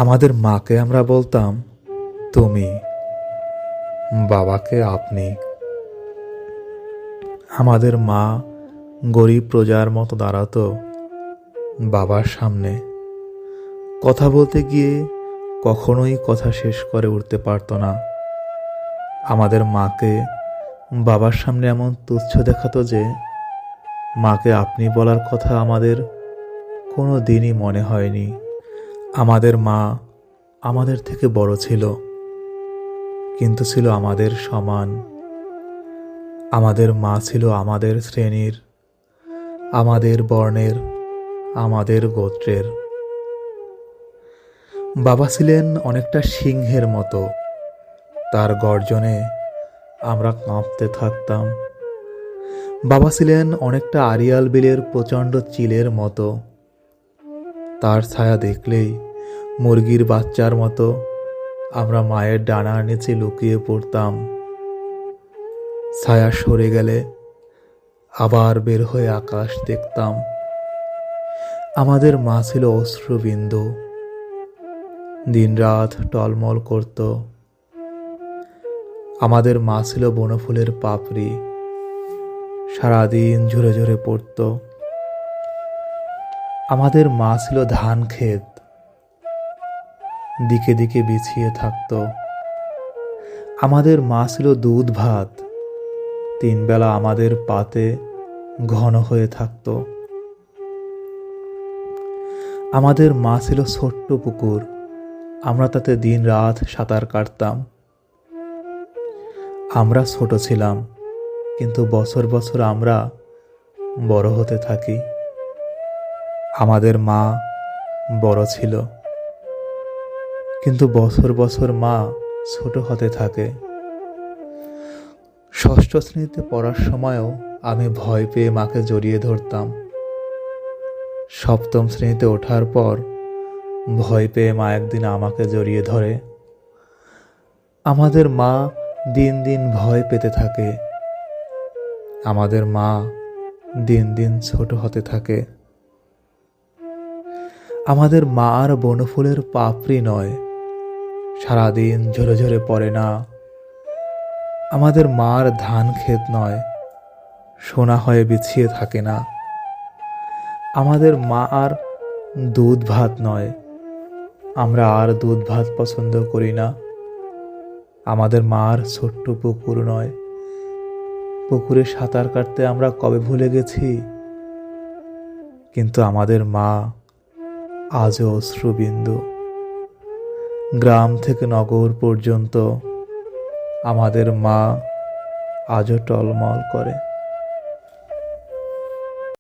আমাদের মাকে আমরা বলতাম তুমি, বাবাকে আপনি। আমাদের মা গরিব প্রজার মতো দাঁড়াতো বাবার সামনে। কথা বলতে গিয়ে কখনোই কথা শেষ করে উঠতে পারত না। আমাদের মাকে বাবার সামনে এমন তুচ্ছ দেখাতো যে মাকে আপনি বলার কথা আমাদের কোনো দিনই মনে হয়নি। আমাদের মা আমাদের থেকে বড় ছিল, কিন্তু ছিল আমাদের সমান। আমাদের মা ছিল আমাদের শ্রেণীর, আমাদের বর্ণের, আমাদের গোত্রের। বাবা ছিলেন অনেকটা সিংহের মতো। তার গর্জনে আমরা কাঁপতে থাকতাম। বাবা ছিলেন অনেকটা আড়িয়াল বিলের প্রচণ্ড চিলের মতো। তার ছায়া দেখলেই মুরগির বাচ্চার মতো আমরা মায়ের ডানার নিচে লুকিয়ে পড়তাম। ছায়া সরে গেলে আবার বের হয়ে আকাশ দেখতাম। আমাদের মা ছিল অশ্রুবিন্দু, দিনরাত টলমল করত। আমাদের মা ছিল বনফুলের পাপড়ি, সারাদিন ঝরে ঝরে পড়ত। আমাদের মা ছিল ধান ক্ষেত, দিকে দিকে বিছিয়ে থাকত। আমাদের মা ছিল দুধ ভাত, তিন বেলা আমাদের পাতে ঘন হয়ে থাকত। আমাদের মা ছিল ছোট্ট পুকুর, আমরা তাতে দিন রাত সাঁতার কাটতাম। আমরা ছোট ছিলাম, কিন্তু বছর বছর আমরা বড় হতে থাকি। আমাদের মা বড় ছিল, কিন্তু বছর বছর মা ছোট হতে থাকে। ষষ্ঠ শ্রেণীতে পড়ার সময়ও আমি ভয় পেয়ে মাকে জড়িয়ে ধরতাম। সপ্তম শ্রেণীতে ওঠার পর ভয় পেয়ে মা একদিন আমাকে জড়িয়ে ধরে। আমাদের মা দিন দিন ভয় পেতে থাকে। আমাদের মা দিন দিন ছোট হতে থাকে। আমাদের মা আর বনফুলের পাপড়ি নয়, সারাদিন ঝরে ঝরে পড়ে না। আমাদের মার ধান ক্ষেত নয়, সোনা হয়ে বিছিয়ে থাকে না। আমাদের মা আর দুধ ভাত নয়, আমরা আর দুধ ভাত পছন্দ করি না। আমাদের মার ছোট্ট পুকুর নয়, পুকুরে সাঁতার কাটতে আমরা কবে ভুলে গেছি। কিন্তু আমাদের মা আজও অশ্রুবিন্দু। গ্রাম থেকে নগর পর্যন্ত আমাদের মা আজও টলমল করে।